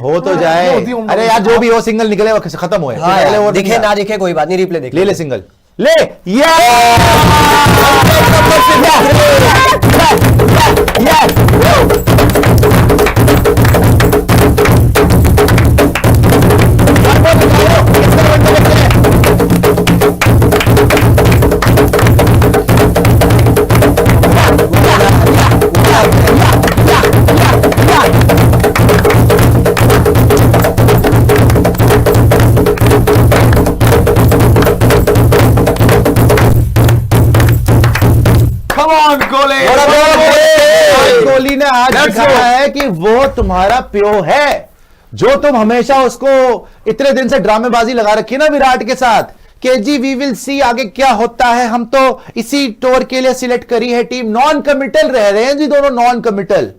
हो तो जाए। अरे यार जो भी हो सिंगल निकले वो खत्म हुए। हाँ पहले और दिखे ना दिखे कोई बात नहीं, रिप्ले देख ले सिंगल ले। कोहली ने आज दिखाया है कि वो तुम्हारा प्यो है, जो तुम हमेशा उसको इतने दिन से ड्रामेबाजी लगा रखी है ना विराट के साथ कि जी वी विल सी आगे क्या होता है, हम तो इसी टूर के लिए सिलेक्ट करी है टीम। नॉन कमिटल रह रहे हैं जी दोनों, नॉन कमिटल।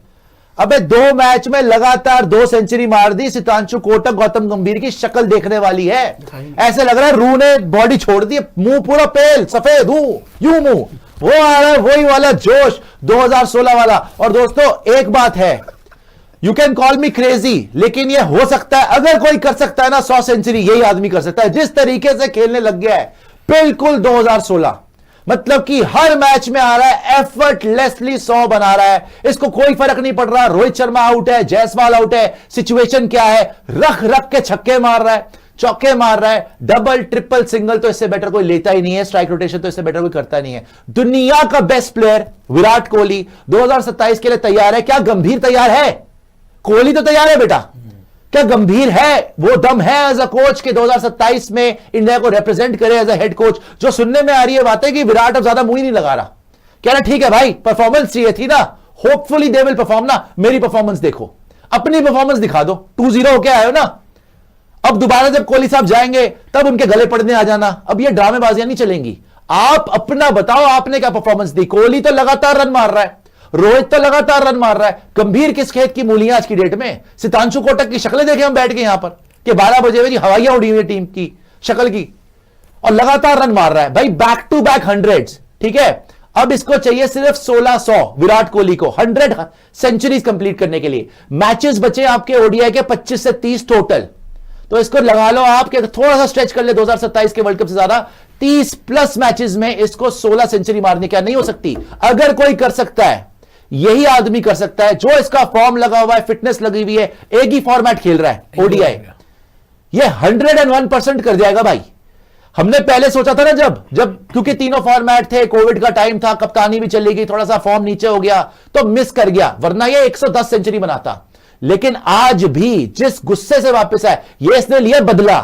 अबे 2 मैच में लगातार 2 सेंचुरी मार दी। सितांशु कोटक गौतम गंभीर की शक्ल देखने वाली है। ऐसे लग रहा है रू ने बॉडी छोड़ दी, मुंह पूरा पेल सफेद, यूं मुंह वो आ रहा है, वही वाला जोश 2016 वाला। और दोस्तों एक बात है, you can call me crazy, लेकिन ये हो सकता है, अगर कोई कर सकता है ना 100 सेंचुरी, यही आदमी कर सकता है। जिस तरीके से खेलने लग गया है बिल्कुल 2016, मतलब कि हर मैच में आ रहा है, एफर्टलेसली 100 बना रहा है, इसको कोई फर्क नहीं पड़ रहा। रोहित शर्मा आउट है, जायसवाल आउट है, सिचुएशन क्या है, रख रख के छक्के मार रहा है, चौके मार रहा है, डबल ट्रिपल सिंगल तो इससे बेटर कोई लेता ही नहीं है, स्ट्राइक रोटेशन तो इससे बेटर कोई करता नहीं है। दुनिया का बेस्ट प्लेयर विराट कोहली 2027 के लिए तैयार है। क्या गंभीर तैयार है? कोहली तो तैयार है बेटा, क्या गंभीर है? वो दम है एज अ कोच के 2027 में इंडिया को रिप्रेजेंट करे एज अ हेड कोच। जो सुनने में आ रही है बातें कि विराट अब ज्यादा मुंह ही नहीं लगा रहा, कह रहा ठीक है भाई परफॉर्मेंस चाहिए थी ना, होपफुली दे विल परफॉर्म ना, मेरी परफॉर्मेंस देखो, अपनी परफॉर्मेंस दिखा दो। 2-0 होके आए हो ना, अब दोबारा जब कोहली साहब जाएंगे तब उनके गले पड़ने आ जाना। अब ये ड्रामेबाजियां नहीं चलेंगी, आप अपना बताओ आपने क्या परफॉर्मेंस दी। कोहली तो लगातार रन मार रहा है, रोहित तो लगातार रन मार रहा है, गंभीर किस खेत की मूलियां आज की डेट में। सितांशु कोटक की शक्लें देखें हम बैठ के यहां पर कि 12 बजे हुए हवाइयां उड़ी हुई टीम की शक्ल की, और लगातार रन मार रहा है भाई, बैक टू बैक 100s। ठीक है, अब इसको चाहिए सिर्फ 1600 विराट कोहली को 100 सेंचुरीज कंप्लीट करने के लिए। मैचेस बचे आपके ओडीआई के 25 से 30 टोटल, तो इसको लगा लो आप कि थोड़ा सा स्ट्रेच कर ले 2027 के वर्ल्ड कप से ज्यादा 30 प्लस मैचेस में इसको 16 सेंचुरी मारने क्या नहीं हो सकती। अगर कोई कर सकता है यही आदमी कर सकता है, जो इसका फॉर्म लगा हुआ है, फिटनेस लगी हुई है, एक ही फॉर्मेट खेल रहा है ओडीआई, ये 101% कर जाएगा भाई। हमने पहले सोचा था ना जब क्योंकि तीनों फॉर्मेट थे, कोविड का टाइम था, कप्तानी भी चली गई, थोड़ा सा फॉर्म नीचे हो गया तो मिस कर गया, वरना ये 110 सेंचुरी बनाता। लेकिन आज भी जिस गुस्से से वापस आए, ये इसने लिया बदला।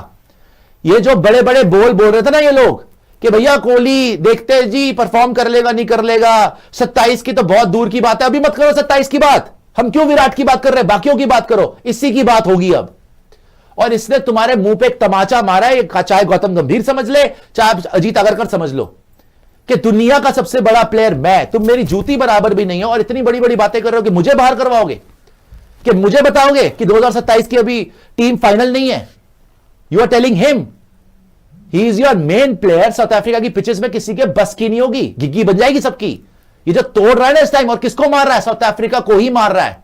ये जो बड़े बड़े बोल रहे थे ना ये लोग कि भैया कोहली देखते जी परफॉर्म कर लेगा नहीं कर लेगा, 27 की तो बहुत दूर की बात है, अभी मत करो 27 की बात, हम क्यों विराट की बात कर रहे हैं, बाकियों की बात करो, इसी की बात होगी अब। और इसने तुम्हारे मुंह पे एक तमाचा मारा है, चाहे गौतम गंभीर समझ ले, चाहे अजीत अगरकर समझ लो, कि दुनिया का सबसे बड़ा प्लेयर मैं, तुम मेरी जूती बराबर भी नहीं हो और इतनी बड़ी बड़ी बातें कर रहे हो कि मुझे बाहर करवाओगे, कि मुझे बताओगे कि 2027 की अभी टीम फाइनल नहीं है। You are telling him he is your main player. South Africa की पिचेस में किसी के बस की नहीं होगी, गिग्गी बन जाएगी सबकी। ये जो तोड़ रहा है ना इस टाइम, और किसको मार रहा है, साउथ अफ्रीका को ही मार रहा है।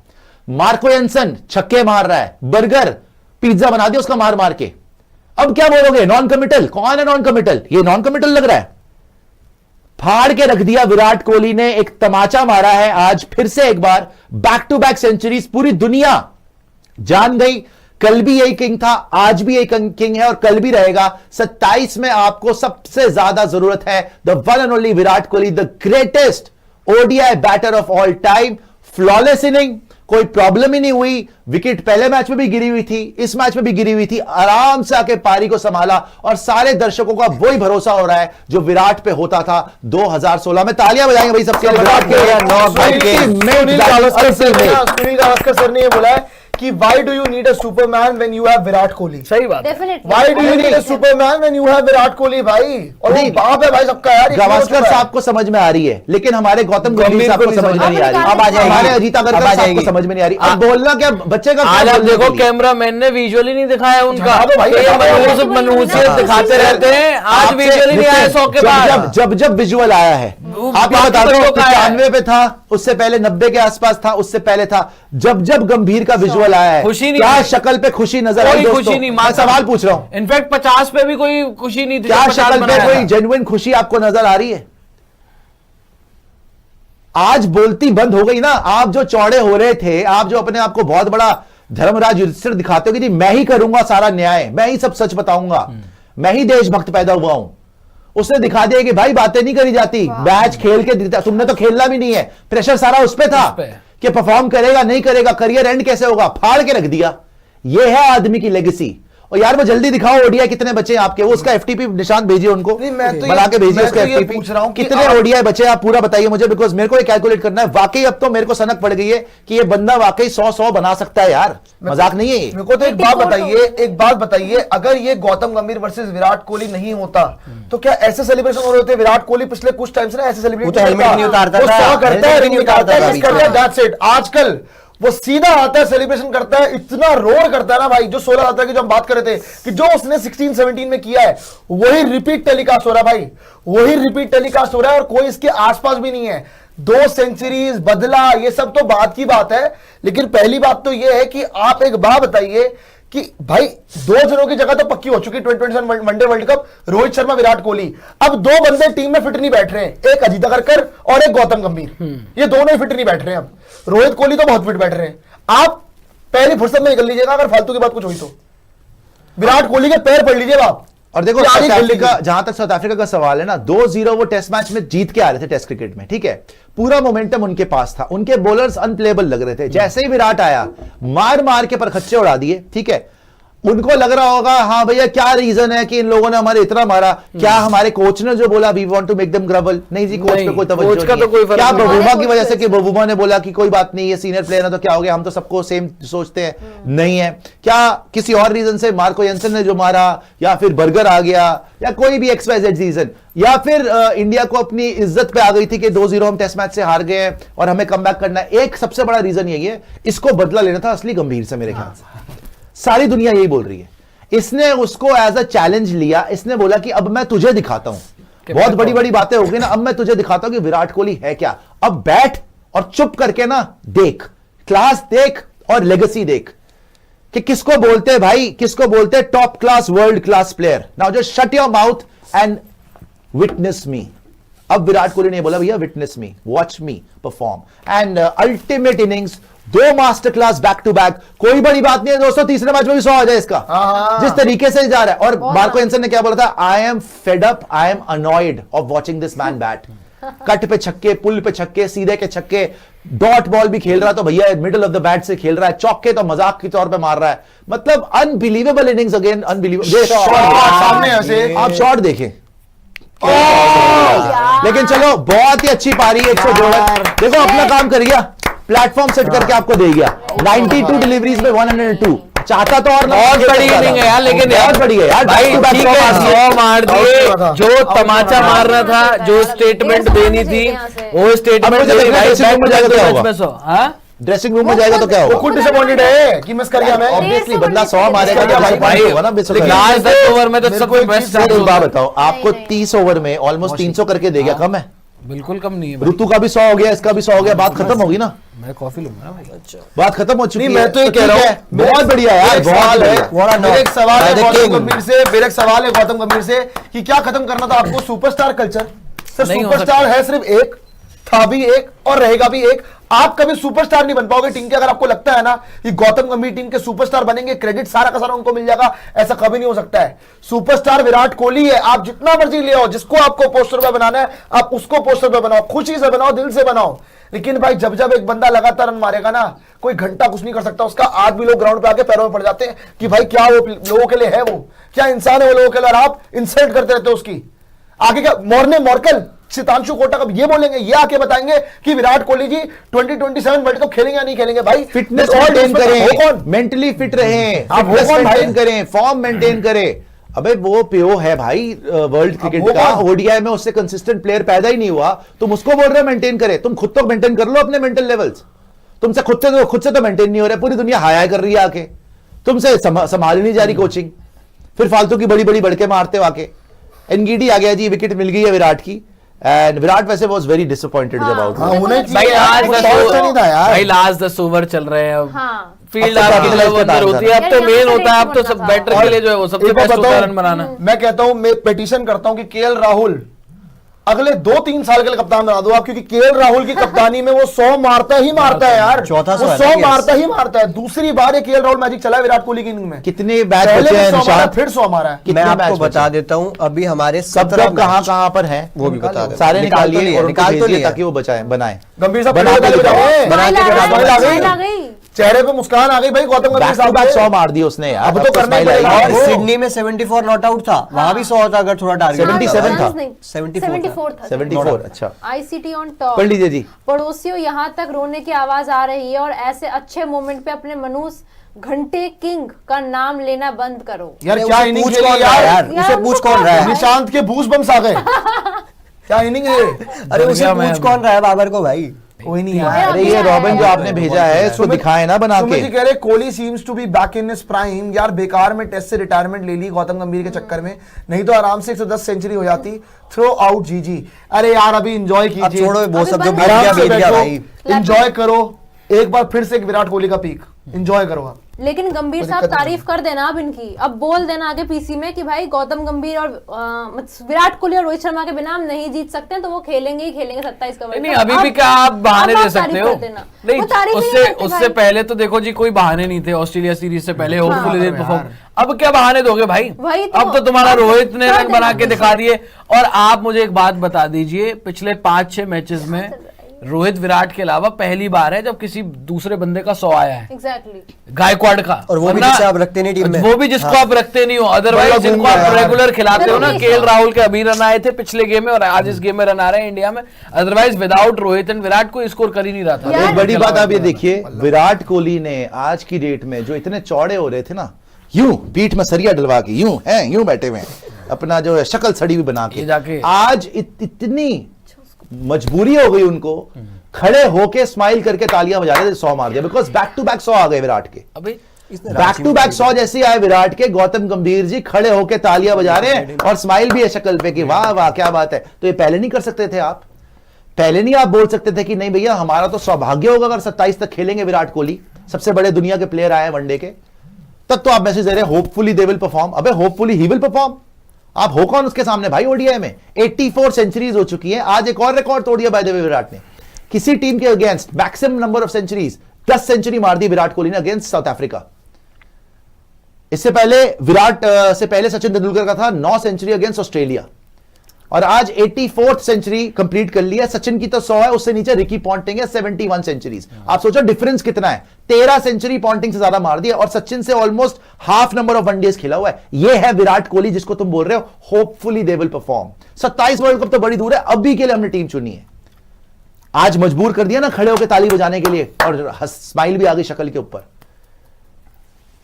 मार्को एंसन छक्के मार रहा है, बर्गर पिज्जा बना दिया उसका मार मार के। अब क्या बोलोगे, नॉन कमिटल? कौन है नॉन कमिटल? ये नॉन कमिटल लग रहा है। फाड़ के रख दिया विराट कोहली ने, एक तमाचा मारा है आज फिर से एक बार, बैक टू बैक सेंचुरीज। पूरी दुनिया जान गई कल भी यही किंग था, आज भी यही किंग है और कल भी रहेगा। 27 में आपको सबसे ज्यादा जरूरत है the one and only Virat Kohli, the greatest ODI batter of all time. Flawless inning, कोई प्रॉब्लम ही नहीं हुई, विकेट पहले मैच में भी गिरी हुई थी, इस मैच में भी गिरी हुई थी, आराम से आके पारी को संभाला और सारे दर्शकों का वही भरोसा हो रहा है जो विराट पे होता था 2016 में। तालियां बजाएंगे भाई सबके लिए विराट के। सुनील गावस्कर सर ने ये बोला है कि why do you need a Superman when you have Virat Kohli? सही बात है। Why do you need a Superman when you have Virat Kohli भाई? और वो बाप है भाई सबका यार। गावस्कर साहब को समझ में आ रही है, लेकिन हमारे गौतम गंभीर साहब को समझ में नहीं आ रही। अब आ जाएगी, हमारे अजीत अगरकर साहब को समझ में नहीं आ रही। अब बोलना क्या बच्चे का, आज आप देखो कैमरामैन ने विजुअली नहीं दिखाया उनका, मनुष्य दिखाते रहते हैं, आज विजुअली नहीं आया 100 के बाद। जब विजुअल आया है, आप ये बता दो 95 पे था, उससे पहले 90 के आसपास था, उससे पहले था, जब गंभीर का विजुअल निकल आया है? खुशी नहीं क्या है। शक्ल पे खुशी नजर आई कोई दोस्तों? खुशी नहीं, मैं माता। सवाल पूछ रहा हूं, इनफैक्ट 50 पे भी कोई खुशी नहीं थी क्या जब 50 शक्ल पे बनाया कोई था। जेन्युइन खुशी आपको नजर आ रही है? आज बोलती बंद हो गई ना। आप जो चौड़े हो रहे थे, आप जो अपने आप को बहुत बड़ा धर्मराज युधिष्ठिर दिखाते हो कि जी मैं ही करूंगा सारा न्याय, मैं ही सब सच बताऊंगा, मैं ही देशभक्त पैदा हुआ हूं, उसने दिखा दिया कि भाई बातें नहीं करी जाती, मैच खेल के दिखता। तुमने तो खेलना भी नहीं है, प्रेशर सारा उस पे था उस पे। कि परफॉर्म करेगा नहीं करेगा, करियर एंड कैसे होगा, फाड़ के रख दिया। ये है आदमी की लेगेसी। और यार वो जल्दी दिखाओ ओडीआई कितने बचे हैं आपके, वो उसका एफटीपी निशान भेजिए उनको, नहीं, मैं तो बना के भेजिए मैं उसका तो ये एफटीपी। पूछ रहा हूं कि कितने ओडीआई बचे आप पूरा बताइए मुझे, बिकॉज मेरे को ये कैलकुलेट करना है। वाकई अब तो मेरे को सनक पड़ गई है कि ये बंदा वाकई 100 बना सकता है यार, मजाक नहीं है ये। मेरे को तो एक बात बताइए, अगर ये गौतम गंभीर वर्सेस विराट कोहली नहीं होता तो क्या ऐसे सेलिब्रेशन हो रहे होते? विराट कोहली पिछले कुछ टाइम से ना ऐसे सेलिब्रेट वो तो हेलमेट नहीं उतारता था, करता है, हेलमेट नहीं नहीं उतारता उतारता है, था करता है, that's it। आजकल वो सीधा आता है, सेलिब्रेशन करता है, इतना रोर करता है ना भाई। जो 16 आता है कि जो हम बात कर रहे थे कि जो उसने 16-17 में किया है वही रिपीट टेलीकास्ट हो रहा है भाई, वही रिपीट टेलीकास्ट हो रहा है और कोई इसके आसपास भी नहीं है। 2 सेंचुरीज बदला, ये सब तो बात की बात है, लेकिन पहली बात तो ये है कि आप एक बात बताइए कि भाई 2 जनों की जगह तो पक्की हो चुकी 2027 one day world cup, Rohit Sharma Virat Kohli. अब 2 बंदे टीम में फिट नहीं बैठ रहे हैं, एक अजीत अगरकर और एक गौतम गंभीर, ये दोनों ही फिट नहीं बैठ रहे हैं। अब रोहित कोहली तो बहुत फिट बैठ रहे हैं। आप पहली फुर्सत में निकल लीजिएगा अगर फालतू की बात कुछ हुई तो, विराट कोहली के पैर पढ़ लीजिएगा आप। और देखो क्या साउथ आगे खेल अफ्रीका, लीजिए। जहां तक साउथ अफ्रीका का सवाल है ना, 2-0 वो टेस्ट मैच में जीत के आ रहे थे टेस्ट क्रिकेट में, ठीक है, पूरा मोमेंटम उनके पास था, उनके बॉलर्स अनप्लेबल लग रहे थे। जैसे ही विराट आया, मार मार के परखच्चे उड़ा दिए, ठीक है। उनको लग रहा होगा हाँ भैया क्या रीजन है कि इन लोगों ने हमारे इतना मारा, क्या हमारे कोच ने जो बोला we want to make them grovel, नहीं जी, कोच नहीं, पे कोई कोच तवज्जो का नहीं तो है। कोई फर्क क्या नहीं। बबूमा की वजह से कि बबूमा ने बोला कि कोई बात नहीं, ये सीनियर प्लेयर है तो क्या हो गया, हम तो सबको सेम सोचते हैं, नहीं है। क्या किसी और रीजन से मार्को जेनसन ने जो मारा, या फिर बर्गर आ गया, या कोई भी XYZ रीजन, या फिर इंडिया को अपनी इज्जत पे आ गई थी कि 2-0 हम टेस्ट मैच से हार गए हैं और हमें कमबैक करना है। एक सबसे बड़ा रीजन यही है, इसको बदला लेना था असली गंभीर से, मेरे ख्याल से सारी दुनिया यही बोल रही है। इसने उसको एज अ चैलेंज लिया, इसने बोला कि अब मैं तुझे दिखाता हूं, बहुत बड़ी बड़ी बातें हो गई ना, अब मैं तुझे दिखाता हूं कि विराट कोहली है क्या। अब बैठ और चुप करके ना देख, क्लास देख और लेगेसी देख कि किसको बोलते हैं भाई, किसको बोलते हैं top class world class player. Now just shut your mouth and witness me. अब विराट कोहली ने बोला भैया witness me, watch me perform and ultimate innings, 2 master class back to back. कोई बड़ी बात नहीं है दोस्तों, तीसरे मैच में भी 100 आ जाए इसका, जिस तरीके से जा रहा है। और मार्को जेनसन ने क्या बोला था, I am fed up, I am annoyed of watching this man bat. Cut पे छक्के, पुल पे छक्के, सीधे के छक्के, डॉट बॉल भी खेल रहा तो भैया मिडिल ऑफ द बैट से खेल रहा है, चौके तो मजाक के तौर पे मार रहा है। मतलब अनबिलीवेबल इनिंग्स अगेन, अनबिलीवेबल। सामने ऐसे आप शॉट देखें, लेकिन चलो बहुत ही अच्छी पारी है 102 रन। देखो अपना काम कर गया, प्लेटफॉर्म सेट करके आपको दे गया। 92 डिलीवरीज में 102, चाहता तो और बहुत बड़ी इनिंग है यार, लेकिन बहुत बड़ी है यार, भाई back to back ठीक 100 है, मार दिए। 100 मार दिए, जो तमाचा मारना था, जो स्टेटमेंट देनी थी वो स्टेटमेंट अब मुझे देनी भाई। ड्रेसिंग रूम में जाएगा तो क्या होगा? 100, हाँ? ड्रेसिंग रूम में जाएगा तो क्या वो होगा? खुद डिसअपॉइंटेड है कि मिस कर गया मैं। ऑब्वियसली बंदा 100 मारेगा तो भाई, disappointed होगा ना, बेशक होगा। लास्ट 10 ओवर में तो मेरे को सबसे एक बेस्ट चीज सर एक बात बताओ, आपको 30 ओवर में ऑलमोस्ट 300 करके दे गया, कम है? बिल्कुल कम नहीं है भाई। ऋतु का भी 100 हो गया, इसका भी 100 हो गया, बात खत्म होगी ना, मैं कॉफी लूंगा ना भाई। बात खत्म हो चुकी नहीं, है। मैं तो ये कह रहा ठीक हूं, है, बहुत बढ़िया यार, एक बहुत सवाल है, बढ़िया। मेरा एक सवाल है By the गौतम king. गंभीर से, मेरा एक सवाल है गौतम गंभीर से कि क्या खत्म करना था आपको सुपरस्टार कल्चर? सर नहीं हो सुपरस्टार है सिर्फ एक, था भी एक और रहेगा भी एक। आप कभी सुपरस्टार नहीं बन पाओगे टीम के। अगर आपको लगता है ना कि गौतम गंभीर टीम के सुपरस्टार बनेंगे, क्रेडिट सारा का सारा उनको मिल जाएगा, ऐसा कभी नहीं हो सकता है। सुपरस्टार विराट कोहली है। आप जितना मर्जी ले आओ, जिसको आपको पोस्टर पे बनाना है आप उसको पोस्टर पे बनाओ, खुशी से बनाओ, दिल से बनाओ। लेकिन भाई जब जब एक बंदा लगातार रन मारेगा ना, कोई घंटा कुछ नहीं कर सकता उसका। आज भी लोग ग्राउंड पे आके पैरों में पड़ जाते हैं कि भाई क्या वो लोगों के लिए है, वो क्या इंसान है वो लोगों के लिए, और आप इंसल्ट करते रहते हो उसकी। आगे क्या मोरने मोरकल सितांशु कोटक अब ये बोलेंगे, ये आके बताएंगे कि विराट कोहली जी 2027 वर्ल्ड कप खेलेंगे या नहीं खेलेंगे। भाई फिटनेस और मेंटेन हो कौन? करें, मेंटली फिट रहें, आप हो फिटनेस कौन भाई? मेंटेन करें, फॉर्म मेंटेन करें। अबे वो पियो है भाई वर्ल्ड क्रिकेट वो का, कौन? ओडीआई में उससे कंसिस्टेंट प्लेयर पैदा ही नहीं हुआ, तुम उसको बोल रहे हो मेंटेन करे। तुम खुद तो मेंटेन कर लो अपने मेंटल लेवल्स। तुमसे खुद से तो मेंटेन नहीं हो रहा, पूरी दुनिया हाय कर रही है आके, तुमसे संभाली नहीं जा रही कोचिंग, फिर फालतू की बड़ी बड़ी बड़के मारते हो आके। एनगीडी आ गया जी, विकेट मिल गई है विराट की, एंड विराट वैसे वाज वेरी डिसअपॉइंटेड जब आउट हाँ, हुआ। होना चाहिए भाई यार, आज कुछ 10 और तो नहीं था यार। भाई लास्ट 10 ओवर चल रहे हैं अब। हाँ। फील्ड अब तो आपकी कैपिटलाइज अंदर करता होती है, अब यार, तो यहाँ मेन से होता है, रेट अब तो सब बढ़ना था। बैटर के लिए जो है वो सबसे एक बात बेस्ट होता है बताऊं, रन बनाना। मैं कहता हूं, मैं पिटीशन करता हूं कि केएल राहुल अगले 2-3 साल के लिए कप्तान बना दो आप, क्योंकि केएल राहुल की कप्तानी में वो 100 मारता ही मारता है यार, चौथा वो सौ है 100 ना, yes। मारता ही मारता है। दूसरी बार ये केएल राहुल मैजिक चला है विराट कोहली की इनिंग में। कितने मैच पहले बचे भी हैं 100 मारा, निशांत? फिर 100 मारा है। कितने मैं मैच आपको बचे? बता देता हूँ, अभी हमारे सब 17 लोग कहाँ मैच। कहाँ पर हैं वो भी बता देता सारे हूँ। निकाल तो निकालिए लिए, और उनको निकाल तो भेजिए लिए। ताकि वो बचाएं बनाएं। गंभीर साहब बना के पहले दिखाओ। बताओ। बना के स्माइल दिखाओ। आ गई। स्माइल आ गई। चेहरे पे मुस्कान आ गई भाई गौतम गंभीर बैक टू साहब बैक के। 100 मार दिए उसने यार, अब तो करना ही स्माइल आएगी। पड़ेगा। और वो- सिडनी में 74 नॉट आउट था, वहां भी 100 था अगर थोड़ा टारगेट 77 था। 74 था 74 अच्छा आईसीटी ऑन टॉप। पढ़ लीजिए जी। पड़ोसियों यहाँ तक रोने की आवाज आ रही है और ऐसे अच्छे मोमेंट पे अपने मनुष्य घंटे किंग का नाम लेना बंद करो। यार अरे क्या उसे इनिंग पूछ खेली कौन रहा है यार, यार, उसे उनको पूछ कौन कौन रहा है? है? निशांत के बूस बम्स आ गए। क्या इनिंग है? अरे उसे बढ़िया पूछ मैं- कौन रहा है बाबर को भाई? कोई नहीं यार। अरे ये रॉबिन जो आपने भेजा है इसको दिखाए ना बना सुमित जी के। कह रहे Kohli seems to be back in his prime. यार बेकार में टेस्ट से रिटायरमेंट ले ली गौतम गंभीर के चक्कर में, नहीं तो आराम से 110 सेंचुरी हो जाती। थ्रो आउट जीजी। अरे यार अभी एंजॉय अब कीजिए, छोड़ो वो अभी सब जो बंद बीत गया आराम से बीत गया भाई। बैठो, एंजॉय करो। एक बार फिर से एक विराट कोहली का पीक एंजॉय करो आप। लेकिन गंभीर साहब तारीफ कर देना अब इनकी, अब बोल देना आगे पीसी में कि भाई गौतम गंभीर और विराट कोहली और रोहित शर्मा के बिना हम नहीं जीत सकते हैं, तो वो खेलेंगे ही खेलेंगे 27 का वर्ल्ड नहीं कप। अभी भी अब- क्या आप बहाने अब दे आप सकते तारीफ हो? कर देना। नहीं वो तारीफ ही नहीं उससे करते उससे भाई। पहले तो देखो जी कोई बहाने नहीं थे ऑस्ट्रेलिया सीरीज से पहले, होपफुली दे यार। परफॉर्म। अब क्या बहाने दोगे भाई? वही तो। अब तो तुम्हारा अब रोहित ने कर रन बना देना के दिखा दिए। और आप मुझे एक बात बता दीजिए, पिछले 5-6 मैचेस में रोहित विराट के अलावा पहली बार है जब किसी दूसरे बंदे का 100 आया है, एग्जैक्टली। गायकवाड़ का। और वो भी वरना- जिसे आप रखते नहीं टीम में। वो भी जिसको आप रखते नहीं हो, बड़ा अदरवाइज घूम जिनको गया आप यार। रेगुलर खिलाते हो ना। जरूरी केएल राहुल के अभी रन आए थे पिछले गेम में और आज इस गेम में रन आ रहे हैं इंडिया में। Otherwise without Rohit and Virat को स्कोर कर ही नहीं रहा था। एक बड़ी बात आप ये देखिए, विराट कोहली ने आज की डेट में जो इतने चौड़े हो रहे थे ना, यूं पीठ में सरिया डलवा के यूं हैं, यूं बैठे हुए हैं, अपना जो है शक्ल सड़ी हुई बना ये के, जाके- आज इतनी मजबूरी हो गई उनको खड़े होके स्माइल करके तालियां बजा रहे थे, 100 मार दिया। बिकॉज बैक टू बैक 100 आ गए विराट के, अभी बैक टू बैक 100 जैसे ही आए विराट के, गौतम गंभीर जी खड़े होके तालियां बजा रहे हैं और स्माइल भी है शक्ल पे कि वाह वाह क्या बात है। तो ये पहले नहीं कर सकते थे आप? पहले नहीं आप बोल सकते थे कि नहीं भैया हमारा तो सौभाग्य होगा अगर 27 तक खेलेंगे विराट कोहली, सबसे बड़े दुनिया के प्लेयर आए वनडे के? तब तो आप मैसेज दे रहे हैं होपफुली दे विल परफॉर्म। अबे होपफुली ही विल परफॉर्म। आप हो कौन उसके सामने भाई? ओडीआई में 84 सेंचुरीज हो चुकी है, आज एक और रिकॉर्ड तोड़ दिया बाय द वे विराट ने। किसी टीम के against maximum number of centuries, 10 century मार दी विराट कोहली ने अगेंस्ट साउथ अफ्रीका। इससे पहले विराट से पहले सचिन तेंदुलकर का था 9 सेंचुरी अगेंस्ट ऑस्ट्रेलिया, और आज 84th सेंचुरी कंप्लीट कर लिया। सचिन की तो 100 है, उससे नीचे रिकी पॉन्टिंग है 71 सेंचुरीज। आप सोचो डिफरेंस कितना है, 13 सेंचुरी पॉन्टिंग से ज्यादा मार दिया और सचिन से almost half number of one-days खेला हुआ है। ये है विराट कोहली जिसको तुम बोल रहे हो hopefully they will perform. 27 world cup तो बड़ी दूर है, अभी के लिए हमने टीम चुनी है। आज मजबूर कर दिया ना खड़े होकर ताली बजाने के लिए, और स्माइल भी आ गई शक्ल के ऊपर।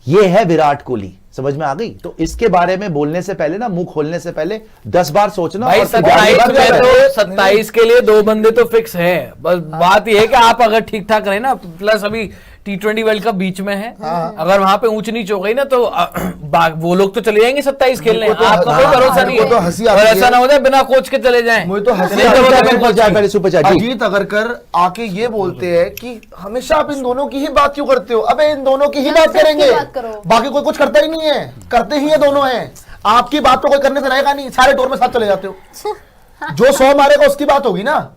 ये है विराट कोहली, समझ में आ गई? तो इसके बारे में बोलने से पहले ना, मुंह खोलने से पहले 10 बार सोचना। भाई और फिर 27 बात में करना। तो 27 के लिए 2 बंदे तो फिक्स हैं। बस बात यह है कि आप अगर ठीक ठाक रहे ना, प्लस अभी T20 वर्ल्ड कप बीच में है, अगर वहां पे ऊंच नीच हो गई ना तो वो लोग तो चले जाएंगे 27 खेलने। मुझको तो आपका कोई भरोसा नहीं मुझको तो है, हंसी और आती है। ऐसा ना हो जाए बिना कोच के चले जाएं। मुझे तो हंसी नहीं तो आती वो है। तो बिल्कुल चाहिए। पहले सुपर चैट जी। अजीत अगरकर आके ये बोलते हैं कि हमेशा आप इन दोनों की ही बात क्यों करते हो? अबे इन दोनों की ही बात सबकी करेंगे, बात करो। बाकी कोई कुछ करता ही नहीं है, करते ही ये दोनों हैं। आपकी बात तो कोई करने से रहेगा नहीं, सारे टूर में साथ चले जाते हो। जो 100 मारेगा उसकी बात होगी ना।